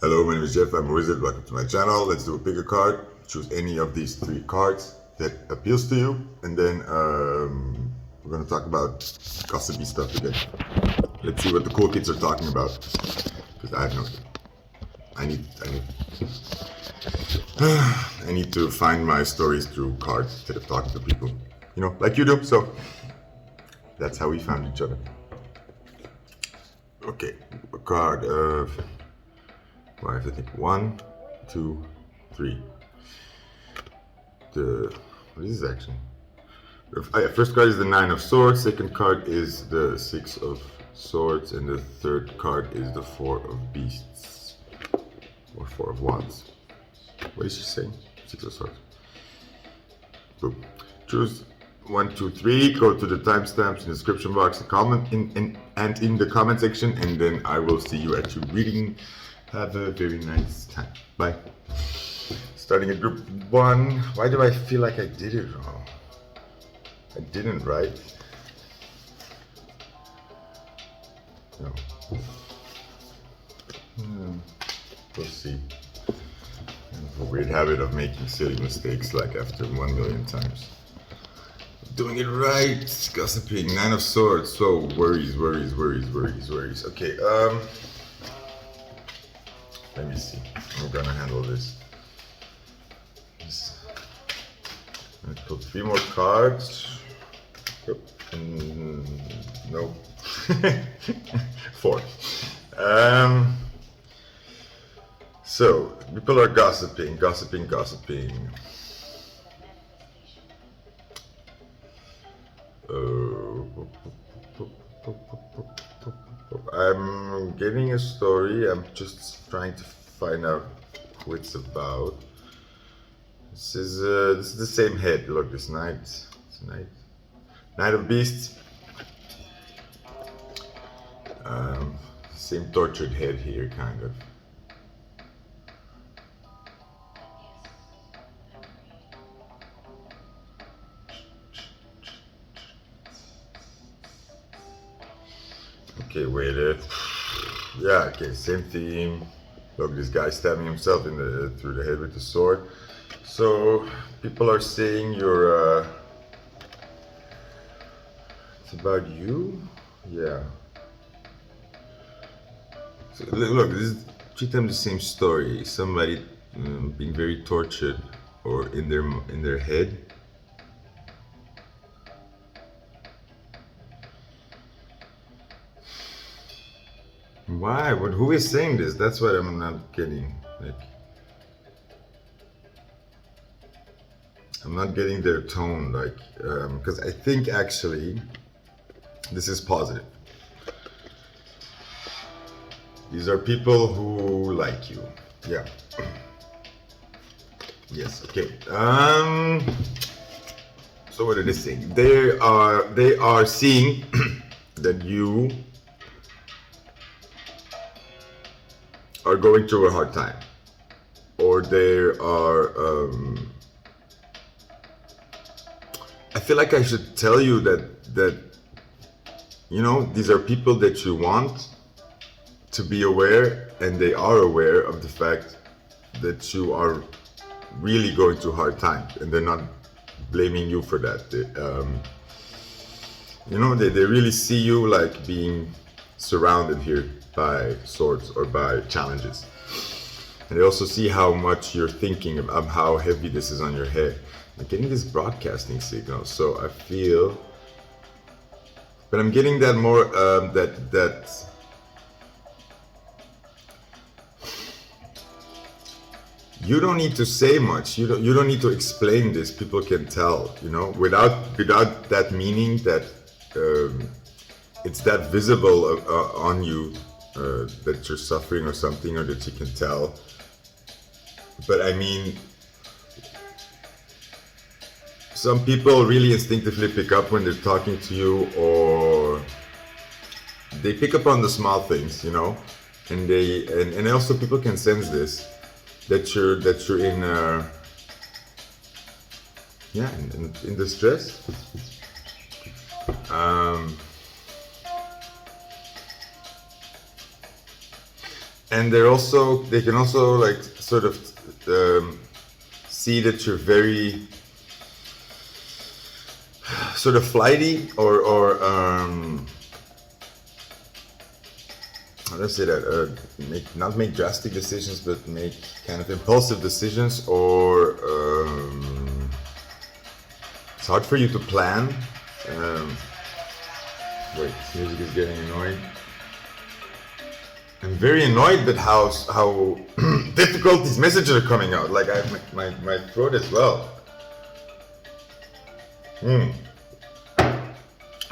Hello, my name is Jeff. I'm a wizard. Welcome to my channel. Let's do a pick a card. Choose any of these 3 cards that appeals to you, and then we're gonna talk about gossipy stuff again. Let's see what the cool kids are talking about, because I have no idea. I need to find my stories through cards instead of talking to people, you know, like you do. So that's how we found each other. Okay, a card of. I have to think 1, 2, 3. What is this actually? First card is the 9 of Swords. Second card is the 6 of Swords, and the third card is the 4 of Beasts, or 4 of Wands. What is she saying? 6 of Swords. Boom. Choose 1, 2, 3. Go to the timestamps in the description box, and in the comment section, and then I will see you at your reading. Have a very nice time. Bye. Starting at group 1. Why do I feel like I did it wrong? I didn't, right? No. We'll see. I have a weird habit of making silly mistakes like after 1 million times. Doing it right. Gossiping. 9 of Swords. So worries. Okay, let me see. I'm gonna handle this. Let's put 3 more cards. No. 4. So people are gossiping. I'm getting a story. I'm just trying to find out who it's about. This is the same head. Look, this knight. It's a knight. Knight of Beasts. Same tortured head here, kind of. Okay, wait. Yeah, okay, same theme. Look, this guy stabbing himself through the head with the sword. So people are saying you're. It's about you. Yeah. So, look, this is 3 times the same story. Somebody being very tortured, or in their head. Why? But who is saying this? That's what I'm not getting. Like, I'm not getting their tone. Like, because I think actually this is positive. These are people who like you. Yeah. Yes. Okay. So what are they saying? They are seeing that you are going through a hard time, or they are. I feel like I should tell you that you know, these are people that you want to be aware, and they are aware of the fact that you are really going through hard times, and they're not blaming you for that. You know, they really see you like being surrounded here by swords or by challenges, and they also see how much you're thinking of how heavy this is on your head. I'm getting this broadcasting signal, so I feel, but I'm getting that more that you don't need to say much. You don't need to explain this. People can tell, you know, without that meaning that it's that visible on you that you're suffering or something, or that you can tell. But I mean, some people really instinctively pick up when they're talking to you, or they pick up on the small things, you know, and and also people can sense this, that you're in in distress. and they can also like sort of see that you're very sort of flighty, or how do I say that? Not make drastic decisions, but make kind of impulsive decisions, or it's hard for you to plan. Wait, music is getting annoying. I'm very annoyed at how difficult these messages are coming out. Like I have my throat as well.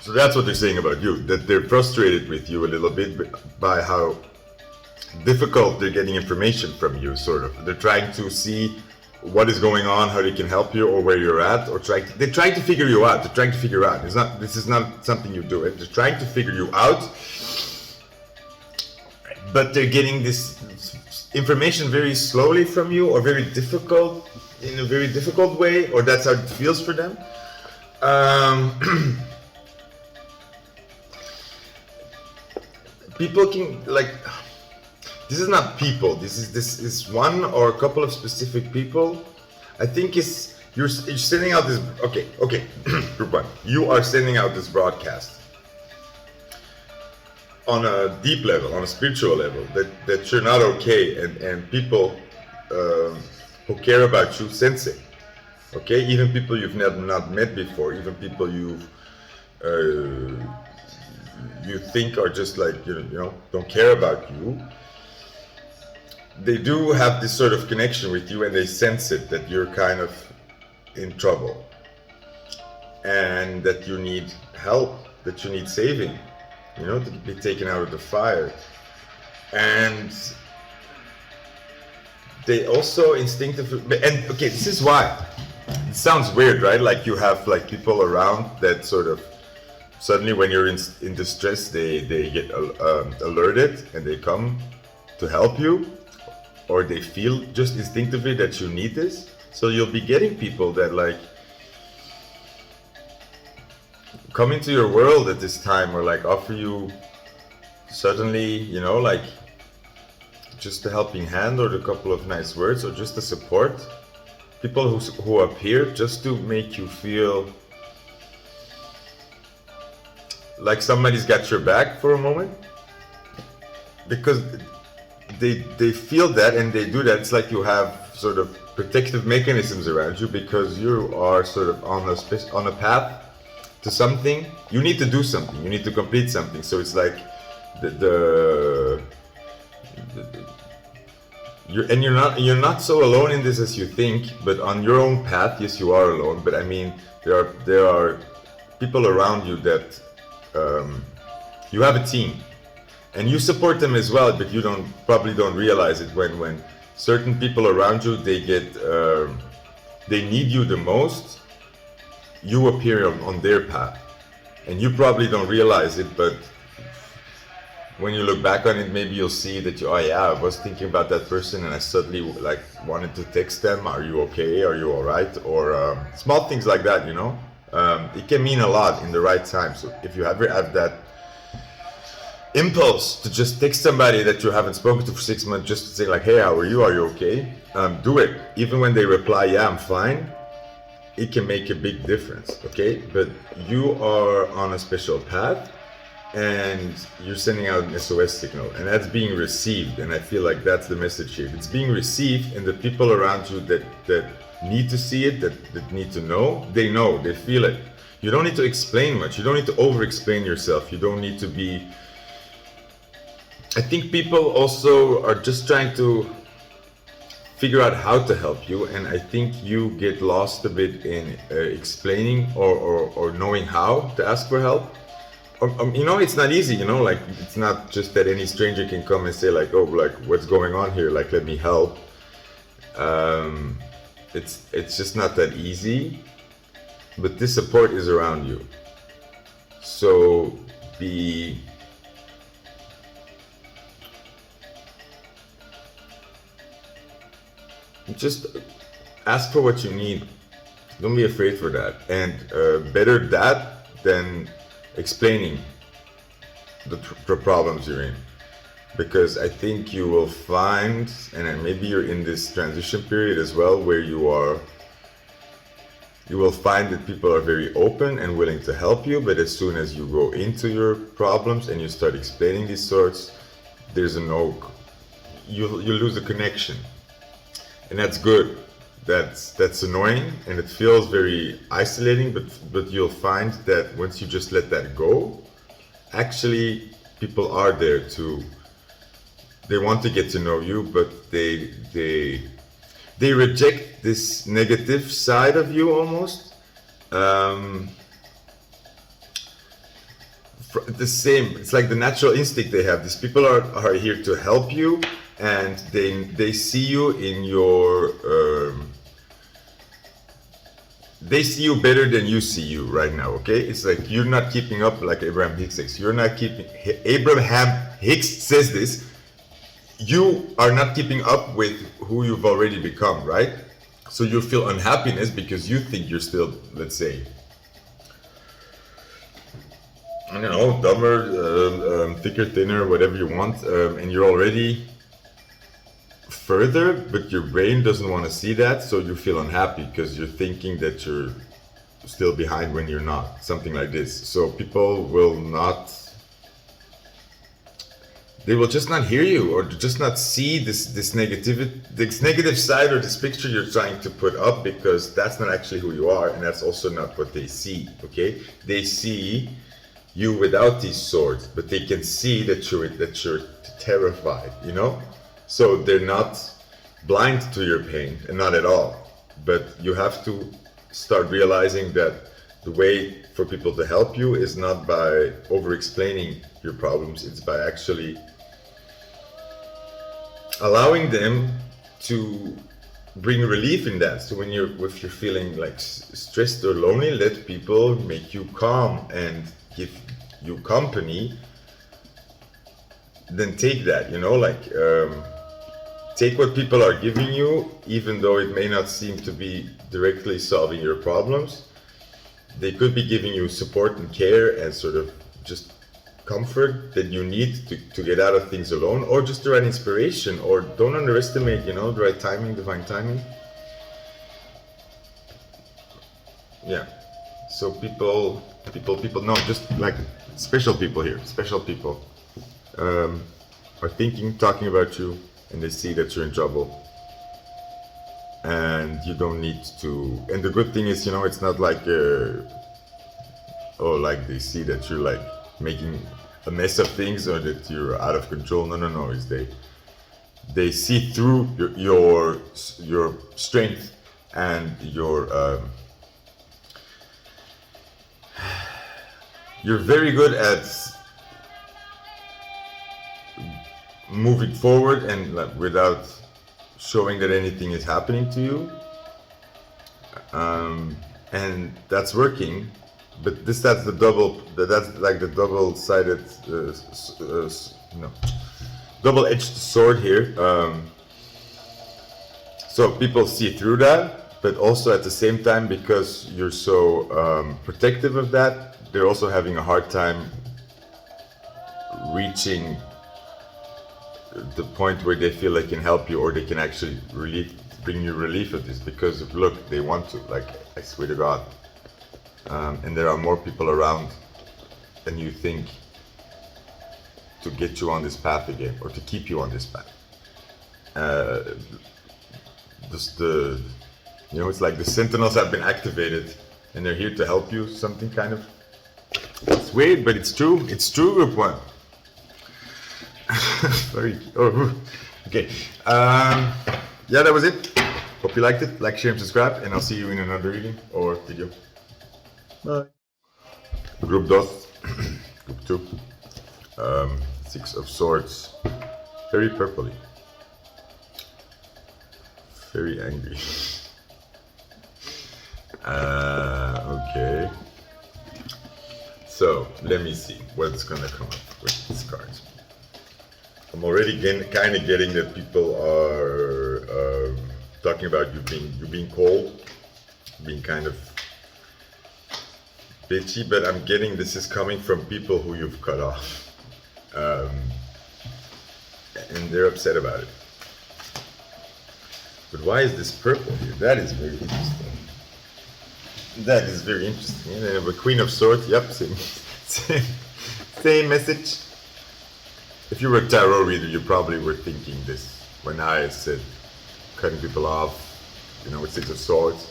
So that's what they're saying about you, that they're frustrated with you a little bit by how difficult they're getting information from you, sort of. They're trying to see what is going on, how they can help you, or where you're at, or they're trying to figure you out. They're trying to figure out. This is not something you do. They're trying to figure you out, but they're getting this information very slowly from you, or very difficult, in a very difficult way, or that's how it feels for them. People can, like, this is not people. This is one or a couple of specific people. I think you're sending out this. Okay. Group one. You are sending out this broadcast on a deep level, on a spiritual level, that you're not okay, and people who care about you sense it. Okay, even people you've not met before, even people you think are just like, you know, don't care about you. They do have this sort of connection with you, and they sense it, that you're kind of in trouble, and that you need help, that you need saving, you know, to be taken out of the fire. And they also instinctively, and okay, this is why. It sounds weird, right? Like you have like people around that sort of suddenly, when you're in distress, they get alerted, and they come to help you, or they feel just instinctively that you need this. So you'll be getting people that like come into your world at this time, or like offer you suddenly, you know, like just a helping hand, or a couple of nice words, or just the support. People who appear just to make you feel like somebody's got your back for a moment, because they feel that, and they do that. It's like you have sort of protective mechanisms around you, because you are sort of on a path to something. You need to do something. You need to complete something. So it's like you're not so alone in this as you think, but on your own path, yes, you are alone. But I mean, there are people around you that you have a team, and you support them as well. But you probably don't realize it when certain people around you, they need you the most. You appear on their path, and you probably don't realize it, but when you look back on it, maybe you'll see that I was thinking about that person, and I suddenly like wanted to text them, are you okay, are you all right, or small things like that, you know. It can mean a lot in the right time. So if you ever have that impulse to just text somebody that you haven't spoken to for 6 months, just to say like, hey, how are you okay, do it. Even when they reply, yeah, I'm fine, it can make a big difference. Okay, but you are on a special path, and you're sending out an SOS signal, and that's being received. And I feel like that's the message here. It's being received, and the people around you that need to see it, that need to know, they feel it. You don't need to explain much. You don't need to over-explain yourself. You don't need to be... I think people also are just trying to figure out how to help you, and I think you get lost a bit in explaining or knowing how to ask for help. You know, it's not easy, you know, like it's not just that any stranger can come and say like, oh, like what's going on here, like let me help. It's just not that easy, but this support is around you. So just ask for what you need. Don't be afraid for that, and better that than explaining the problems you're in. because I think you will find, and then maybe you're in this transition period as well, where you will find that people are very open and willing to help you, but as soon as you go into your problems and you start explaining these sorts, there's you lose the connection, and that's good. That's annoying, and it feels very isolating, but you'll find that once you just let that go, actually people are there to, they want to get to know you, but they reject this negative side of you almost. The same, it's like the natural instinct they have. These people are here to help you, and they see you in your they see you better than you see you right now. Okay, it's like you're not keeping up, like Abraham Hicks says. You're not keeping. Abraham Hicks says this. You are not keeping up with who you've already become, right? So you feel unhappiness because you think you're still, let's say, I don't know, dumber, thicker, thinner, whatever you want, and you're already further, but your brain doesn't want to see that, so you feel unhappy because you're thinking that you're still behind when you're not, something like this. So people will not, they will just not hear you, or just not see this negative side, or this picture you're trying to put up, because that's not actually who you are, and that's also not what they see. Okay, they see you without these swords, but they can see that you're terrified, you know. So they're not blind to your pain, and not at all. But you have to start realizing that the way for people to help you is not by over-explaining your problems, it's by actually allowing them to bring relief in that. So if you're feeling like stressed or lonely, let people make you calm and give you company. Then take that, you know, like take what people are giving you, even though it may not seem to be directly solving your problems. They could be giving you support and care and sort of just comfort that you need to get out of things alone, or just the right inspiration. Or don't underestimate, you know, the right timing, divine timing. Yeah. So people, no, just like special people here, special people are talking about you, and they see that you're in trouble, and you don't need to. And the good thing is, you know, it's not like like they see that you're like making a mess of things, or that you're out of control. No, it's they see through your strength and your you're very good at moving forward, and like, without showing that anything is happening to you, and that's working. But that's like the double-sided, double-edged sword here. So people see through that, but also at the same time, because you're so protective of that, they're also having a hard time reaching the point where they feel they can help you, or they can actually bring you relief of this, because look, they want to, like, I swear to God. And there are more people around than you think to get you on this path again, or to keep you on this path. It's like the sentinels have been activated, and they're here to help you. Something kind of, it's weird, but it's true. It's true, group one. Sorry. Oh, okay. Yeah, that was it. Hope you liked it. Like, share, and subscribe, and I'll see you in another reading or video. Bye. Group DOS, group 2, 6 of Swords, very purpley, very angry. Okay, so let me see what's gonna come up with these cards. I'm already kind of getting that people are talking about you being cold, being kind of bitchy, but I'm getting this is coming from people who you've cut off. and they're upset about it. But why is this purple here? That is very interesting. That is very interesting. And then have a Queen of Swords. Yep, same message. If you were a tarot reader, you probably were thinking this when I said cutting people off, with Six of Swords.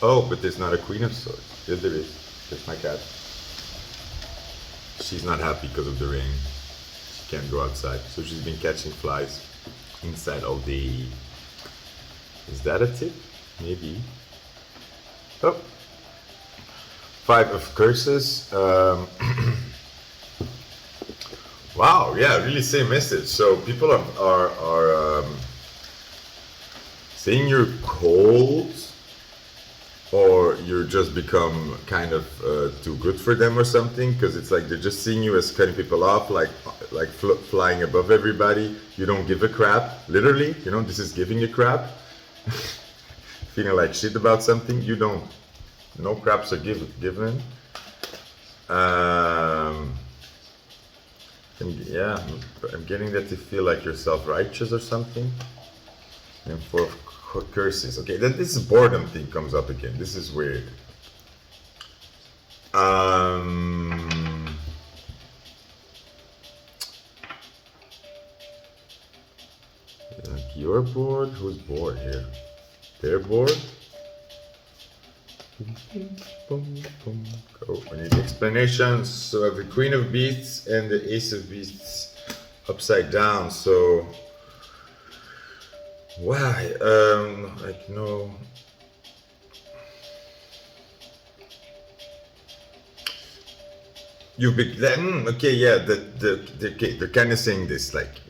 Oh, but there's not a Queen of Swords. Yes, there is. There's my cat. She's not happy because of the rain. She can't go outside, so she's been catching flies inside all day. Is that a tip? Maybe. Oh. 5 of Curses. Wow, yeah, really same message. So people are saying you're cold, or you're just become kind of too good for them or something, because it's like they're just seeing you as cutting people off, like flying above everybody. You don't give a crap, literally. This is giving a crap. Feeling like shit about something, you don't. No craps are given. Yeah, I'm getting that you feel like you're self-righteous or something. And 4 of Curses. Okay, then this boredom thing comes up again. This is weird. Like you're bored? Who's bored here? They're bored? Oh, I need explanations. So I have the Queen of Beasts and the Ace of Beasts upside down. So why? Like no. Okay, yeah. They're kind of saying this, like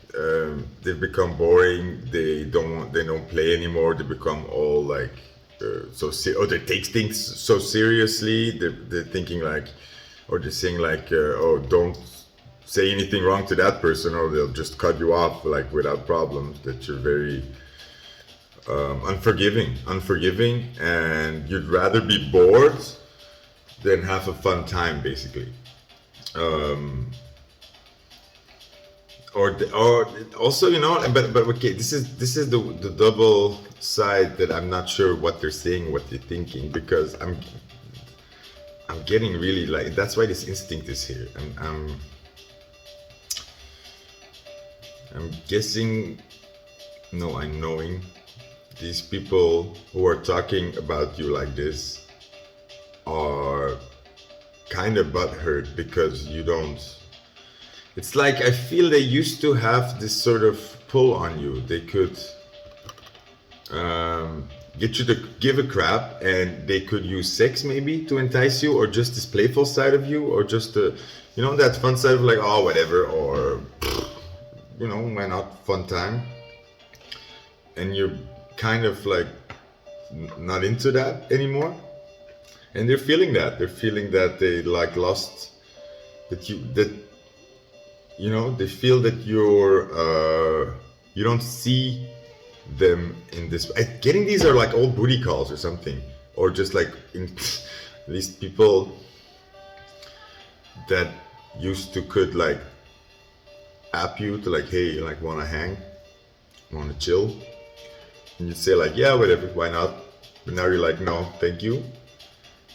they've become boring. They don't play anymore. They become all like. They take things so seriously. They're thinking like, or they're saying like, oh, don't say anything wrong to that person, or they'll just cut you off like without problems. That you're very unforgiving, and you'd rather be bored than have a fun time, basically. Or also, but okay, this is the double side that I'm not sure what they're saying, what they're thinking, because I'm getting really like, that's why this instinct is here. I'm guessing, no, I'm knowing these people who are talking about you like this are kind of butthurt because you don't. It's like I feel they used to have this sort of pull on you. They could get you to give a crap, and they could use sex maybe to entice you, or just this playful side of you, or just that fun side of like, oh, whatever, or why not, fun time. And you're kind of like not into that anymore, and they're feeling that they like lost they feel that you don't see them in this. Getting these are like old booty calls or something, or just like at least people that used to could like app you to like, hey, like wanna hang, wanna chill, and you'd say like, yeah, whatever, why not? But now you're like, no, thank you.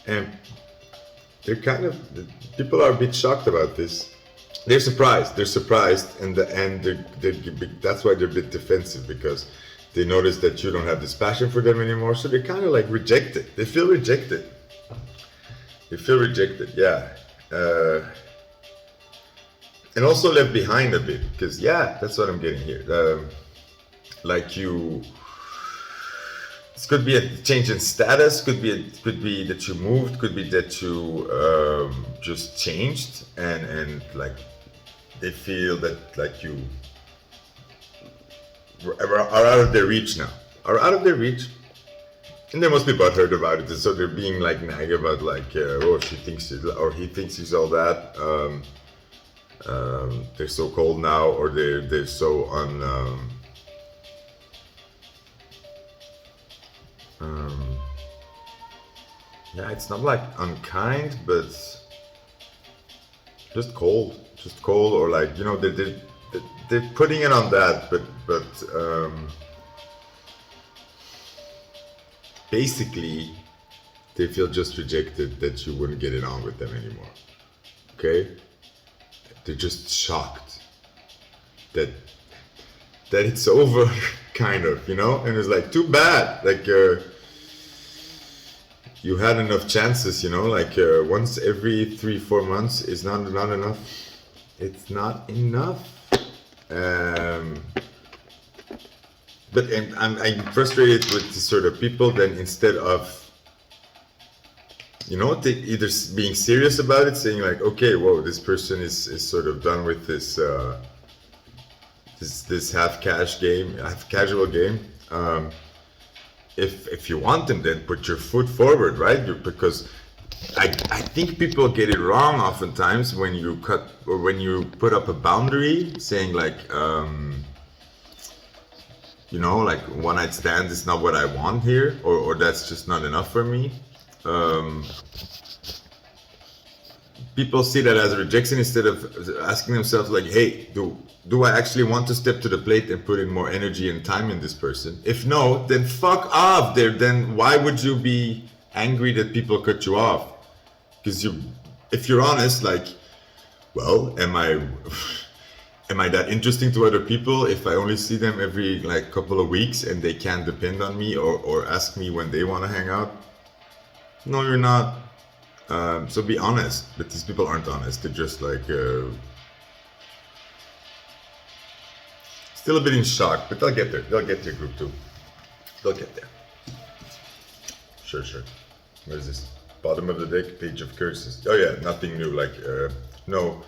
And they're people are a bit shocked about this. They're surprised, and that's why they're a bit defensive, because they notice that you don't have this passion for them anymore, so they're kind of like rejected. They feel rejected, yeah. And also left behind a bit, because yeah, that's what I'm getting here. Like this could be a change in status, could be that you moved, could be that you just changed, and like they feel that like you are out of their reach now, and they must be butthurt about it, and so they're being like nag about like, oh, she thinks or he thinks he's all that. They're so cold now, or they're so yeah, it's not like unkind, but just cold, or like, they're putting it on that, but basically they feel just rejected that you wouldn't get it on with them anymore. Okay, they're just shocked that it's over, kind of, you know. And it's like, too bad, like you had enough chances, you know, like once every 3-4 months is not enough. It's not enough. But I'm frustrated with this sort of people. Then instead of, you know, either being serious about it, saying like, okay, whoa, this person is sort of done with this this half casual game. If you want them, then put your foot forward, right? Because I think people get it wrong oftentimes when you cut or when you put up a boundary, saying like, you know, like one night stands is not what I want here, or that's just not enough for me. People see that as a rejection instead of asking themselves like, hey, do I actually want to step to the plate and put in more energy and time in this person? If no, then fuck off there. Then why would you be angry that people cut you off? Because if you're honest, like, well, am I that interesting to other people if I only see them every like couple of weeks and they can't depend on me or ask me when they want to hang out? No, you're not. So be honest. But these people aren't honest. They're just like still a bit in shock, but they'll get there. They'll get their group too. They'll get there. Sure. What is this? Bottom of the deck, page of curses. Oh yeah, nothing new. Like no,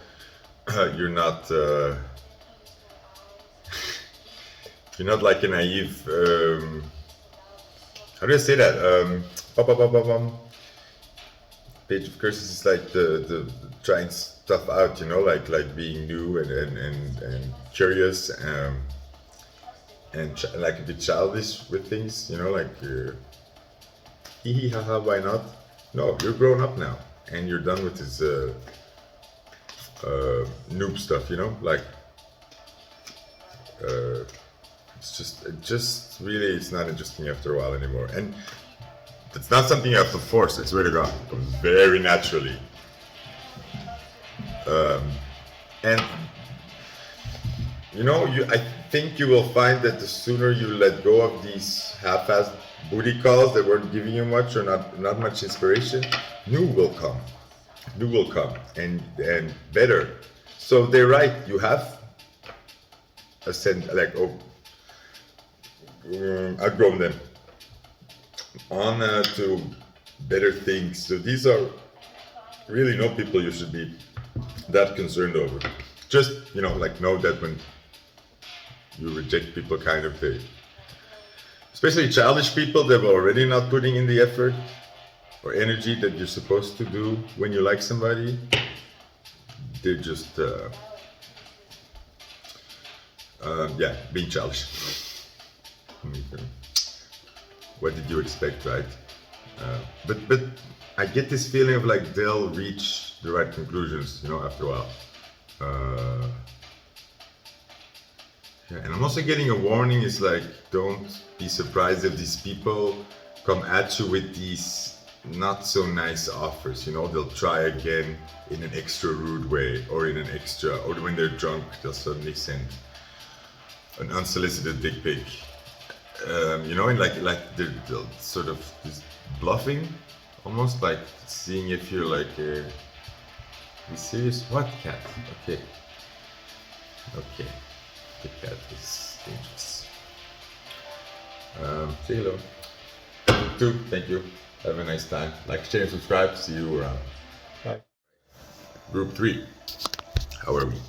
you're not. You're not like a naive. How do I say that? Page of curses is like the trying stuff out, you know, like being new and curious, and like a bit childish with things, you know, like hee hee haha, why not? No, you're grown up now, and you're done with this noob stuff, you know, like it's just really, it's not interesting after a while anymore, and it's not something you have to force. I swear to God, it comes very naturally. And you know, I think you will find that the sooner you let go of these half-assed booty calls that weren't giving you much or not much inspiration, new will come, and better. So they're right. You have outgrown them. On to better things. So these are really not people you should be that concerned over. Just, you know, like know that when you reject people, kind of especially childish people that were already not putting in the effort or energy that you're supposed to do when you like somebody, they're just being childish. What did you expect, right? But I get this feeling of like they'll reach the right conclusions, you know, after a while. And I'm also getting a warning. Is like, don't be surprised if these people come at you with these not so nice offers. You know, they'll try again in an extra rude way, or when they're drunk, they'll suddenly send an unsolicited dick pic. You know, and like they're sort of just bluffing, almost like seeing if you're like, are you serious? What cat? Okay, the cat is dangerous. Say hello. Too. Thank you. Have a nice time. Like, share, and subscribe. See you around. Bye. Group 3. How are we?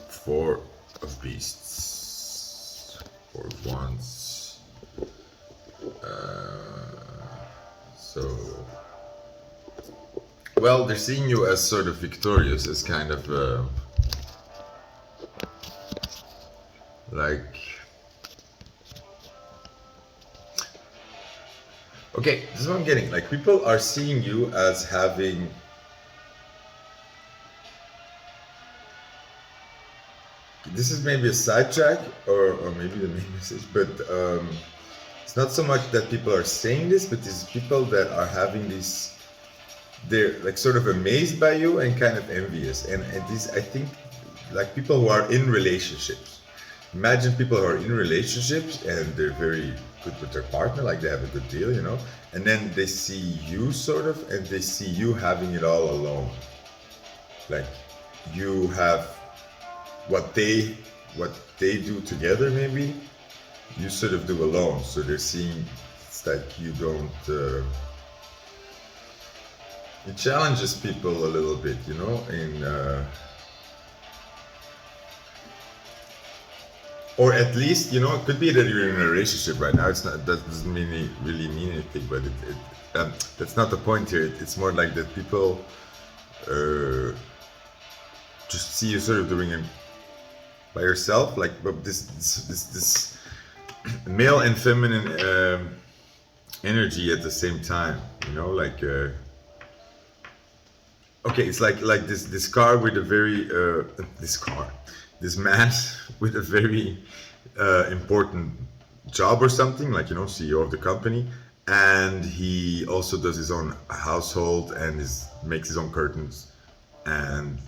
4 of beasts. 4 of wands. So, well, they're seeing you as sort of victorious, as kind of like, okay, this is what I'm getting. Like, people are seeing you as having this is maybe a sidetrack or maybe the main message, but it's not so much that people are saying this, but it's people that are having these, they're like sort of amazed by you and kind of envious. And these, I think, like people who are in relationships. Imagine people who are in relationships and they're very good with their partner, like they have a good deal, you know, and then they see you sort of, and they see you having it all alone. Like you have what they do together, maybe you sort of do alone. So they're seeing it's like you don't. It challenges people a little bit, you know, or at least, you know, it could be that you're in a relationship right now. It's not, that doesn't really mean anything, but that's not the point here. It's more like that people just see you sort of doing it by yourself, like, but this male and feminine energy at the same time, you know, like okay, it's like this car with a very this man with a very important job or something, like, you know, CEO of the company, and he also does his own household and makes his own curtains and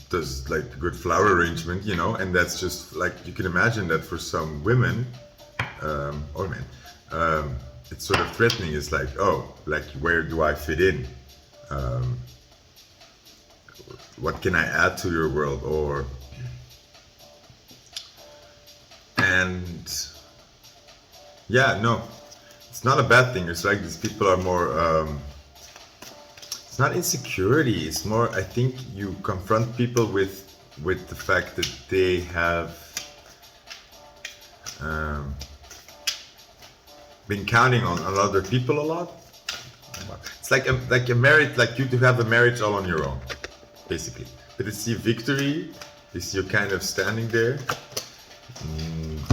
does like good flower arrangement, you know, and that's just like, you can imagine that for some women or men, it's sort of threatening. It's like, oh, like, where do I fit in? What can I add to your world? And yeah, no, it's not a bad thing. It's like these people are more, it's not insecurity. It's more, I think you confront people with the fact that they have been counting on other people a lot. It's like a marriage, like you to have a marriage all on your own, basically. But it's your victory. It's you kind of standing there.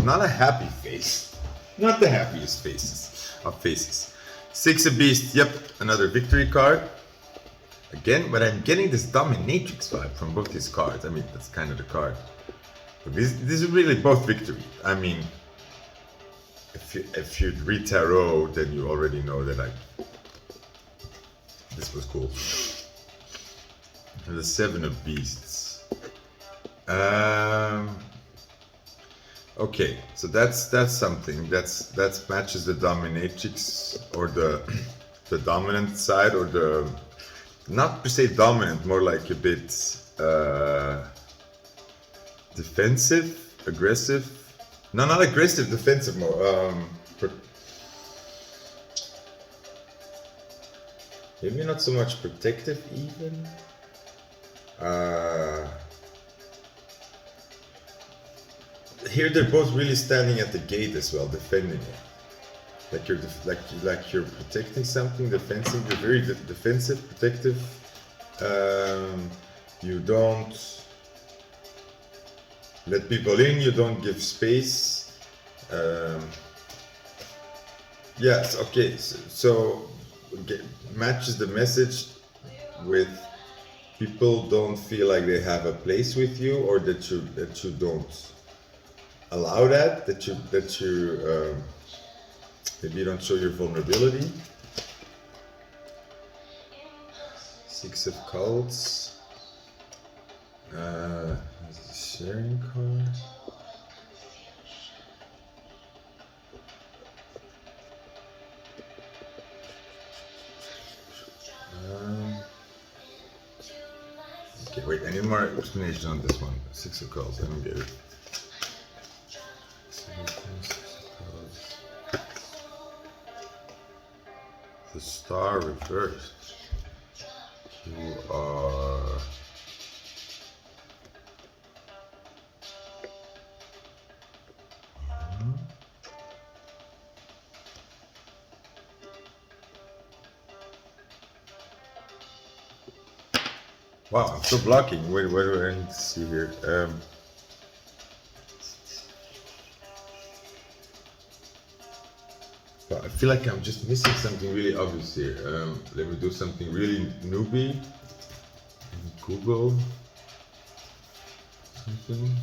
Not a happy face. Not the happiest faces. Six of Beasts. Yep, another victory card. Again, but I'm getting this dominatrix vibe from both these cards. I mean, that's kind of the card. But this is really both victory. I mean, if you read tarot, then you already know that this was cool. And the Seven of Beasts. Okay, so that's something. That matches the dominatrix, or the dominant side, or the, not per se dominant, more like a bit defensive, aggressive. No, not aggressive, defensive more. Maybe not so much protective even. Here they're both really standing at the gate as well, defending it. Like you're protecting something, defending. You're very defensive, protective. You don't let people in. You don't give space. Yes. Okay. So matches the message with people don't feel like they have a place with you, or that you don't allow that you maybe you don't show your vulnerability. Six of Cups. Sharing card. Okay, wait, I need more explanation on this one. Six of Cups, I don't get it. The Star reversed. You are... Wow, I'm still blocking. Wait, what do I need to see here? But I feel like I'm just missing something really obvious here. Let me do something really newbie. Google. something.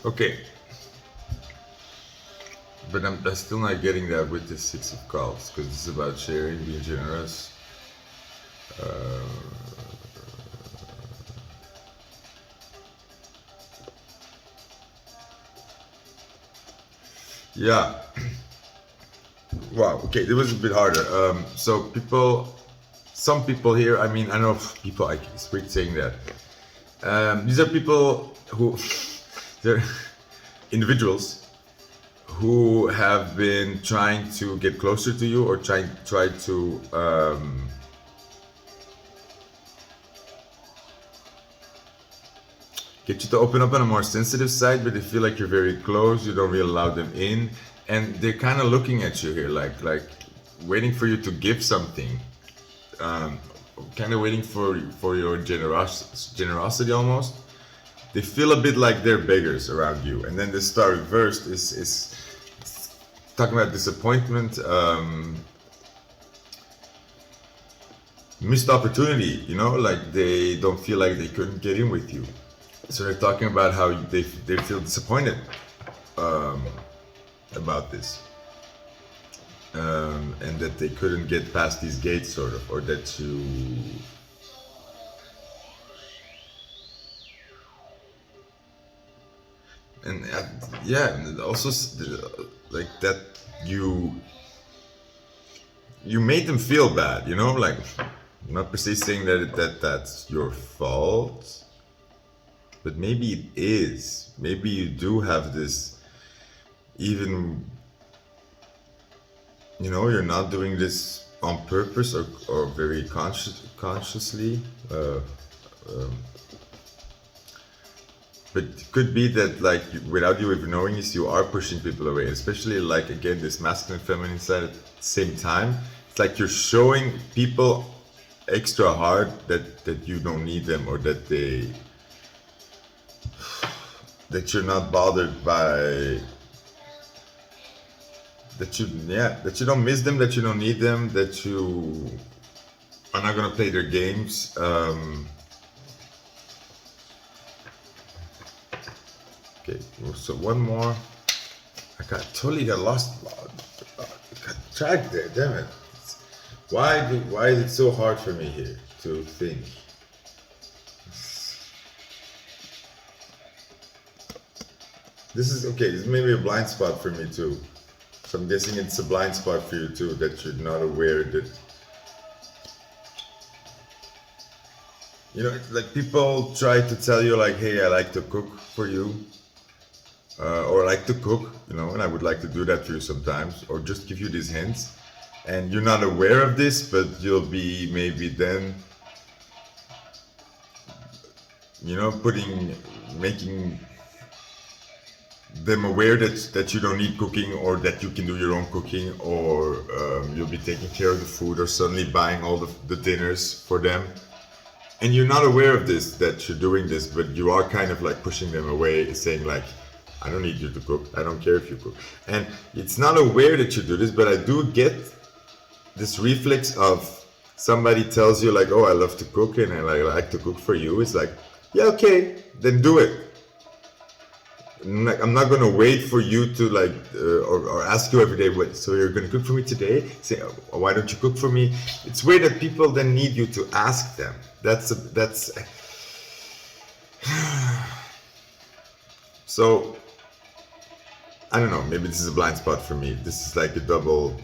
Okay. But I'm still not getting that with the Six of Cups, because this is about sharing, being generous. Yeah. Wow. Okay, it was a bit harder. So some people here. I mean, I know people. It's weird saying that. These are people who, they're individuals who have been trying to get closer to you, or try to get you to open up on a more sensitive side, but they feel like you're very close. You don't really allow them in, and they're kind of looking at you here, like waiting for you to give something, kind of waiting for your generosity almost. They feel a bit like they're beggars around you, and then the star reversed is talking about disappointment, missed opportunity. You know, like they don't feel like they couldn't get in with you. So they're talking about how they feel disappointed about this, and that they couldn't get past these gates, sort of, or that you. And yeah, and also like that you made them feel bad. You know, like I'm not per se saying that's your fault. But maybe it is. Maybe you do have this, even, you know, you're not doing this on purpose or very consciously. But it could be that, like, without you even knowing this, you are pushing people away. Especially, like, again, this masculine, feminine side at the same time. It's like you're showing people extra hard that you don't need them, or that you're not bothered by, that you don't miss them, that you don't need them, that you are not gonna play their games. Okay, so one more. I totally got lost. I got tracked there. Damn it! Why is it so hard for me here to think? This is okay. This may be a blind spot for me too. So I'm guessing it's a blind spot for you too, that you're not aware that. You know, it's like people try to tell you, like, hey, I like to cook for you, or I like to cook, you know, and I would like to do that for you sometimes, or just give you these hints, and you're not aware of this, but you'll be maybe then, you know, making them aware that you don't need cooking, or that you can do your own cooking, or you'll be taking care of the food, or suddenly buying all the dinners for them. And you're not aware of this, that you're doing this, but you are kind of like pushing them away, saying like, I don't need you to cook, I don't care if you cook. And it's not aware that you do this, but I do get this reflex of somebody tells you like, oh, I love to cook and I like to cook for you. It's like, yeah, okay, then do it. I'm not gonna wait for you to like, or ask you every day, what, so you're gonna cook for me today? Say, oh, why don't you cook for me? It's weird that people then need you to ask them. That's so, I don't know, maybe this is a blind spot for me. This is like a double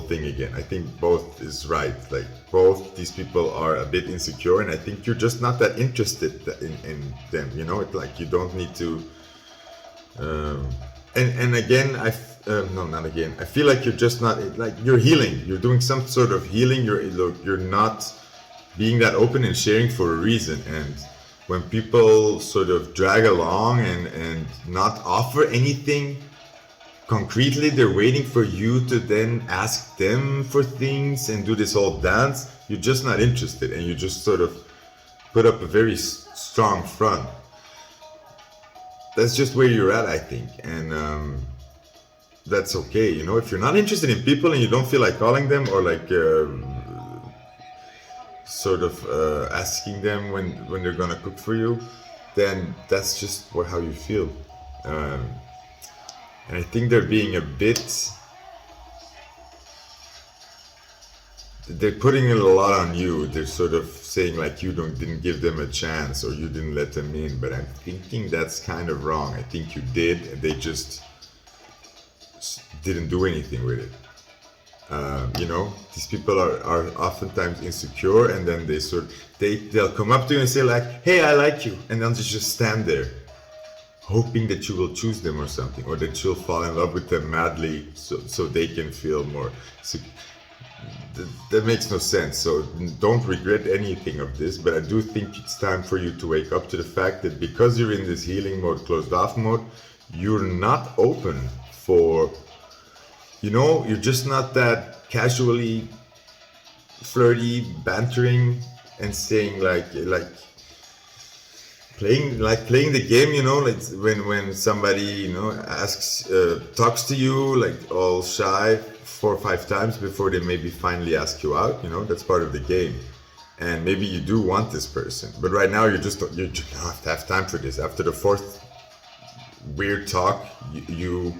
thing again. I think both is right. Like both these people are a bit insecure, and I think you're just not that interested in them, you know? It's like you don't need to. And again, no, not again. I feel like you're just not, like, you're healing. You're doing some sort of healing. You're not being that open and sharing for a reason. And when people sort of drag along and not offer anything concretely, they're waiting for you to then ask them for things and do this whole dance. You're just not interested, and you just sort of put up a very strong front. that's just where you're at, I think. And that's okay. You know, if you're not interested in people and you don't feel like calling them or like sort of asking them when they're gonna cook for you, then that's just how you feel. And I think they're being a bit, they're putting it a lot on you. They're sort of saying like you didn't give them a chance or you didn't let them in. But I'm thinking that's kind of wrong. I think you did, and they just didn't do anything with it. You know, these people are oftentimes insecure, and then they'll come up to you and say like, "Hey, I like you," and then just stand there, hoping that you will choose them or something, or that you'll fall in love with them madly, so they can feel more. That makes no sense. So don't regret anything of this, but I do think it's time for you to wake up to the fact that because you're in this healing mode, closed off mode, you're not open for, you know, you're just not that casually flirty, bantering and saying like playing the game, you know, like when somebody, you know, talks to you like all shy 4 or 5 times before they maybe finally ask you out, you know, that's part of the game. And maybe you do want this person, but right now you just don't have time for this. After the 4th weird talk, you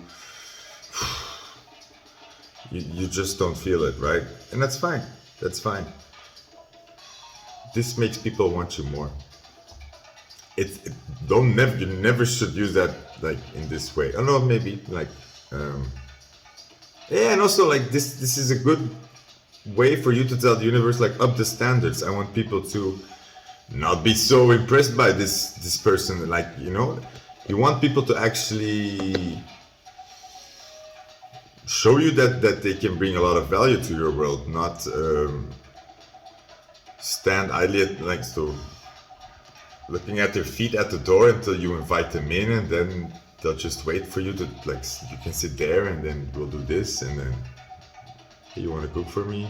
just don't feel it, right? And that's fine. That's fine. This makes people want you more. You never should use that like in this way. I don't know, maybe like yeah, and also like this is a good way for you to tell the universe like up the standards. I want people to not be so impressed by this person. Like, you know, you want people to actually show you that they can bring a lot of value to your world, not stand idly like so looking at their feet at the door until you invite them in, and then they'll just wait for you to like you can sit there and then we'll do this, and then, hey, you want to cook for me?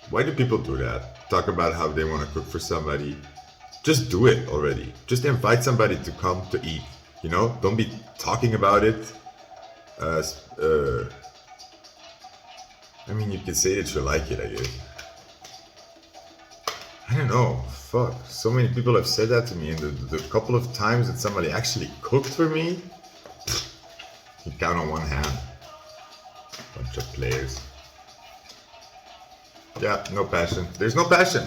Why do people do that? Talk about how they want to cook for somebody. Just do it already. Just invite somebody to come to eat, you know? Don't be talking about it. I mean, you can say that you like it, I guess. I don't know. Fuck. So many people have said that to me, and the couple of times that somebody actually cooked for me, you count on one hand. Bunch of players. Yeah, no passion. There's no passion.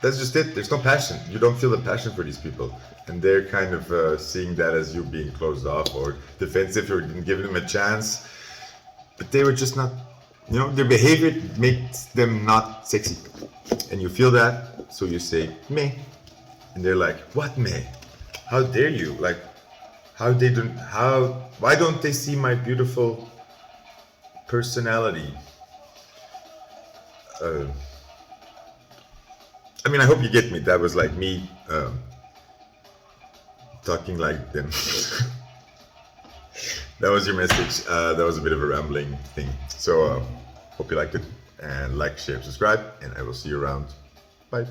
That's just it. There's no passion. You don't feel the passion for these people. And they're kind of seeing that as you being closed off or defensive or didn't give them a chance. But they were just not, you know, their behavior makes them not sexy. And you feel that, so you say, meh. And they're like, what meh? How dare you? Like, why don't they see my beautiful personality? I mean, I hope you get me. That was like me talking like them. That was your message. That was a bit of a rambling thing. So, hope you liked it. And like, share, subscribe. And I will see you around. Bye.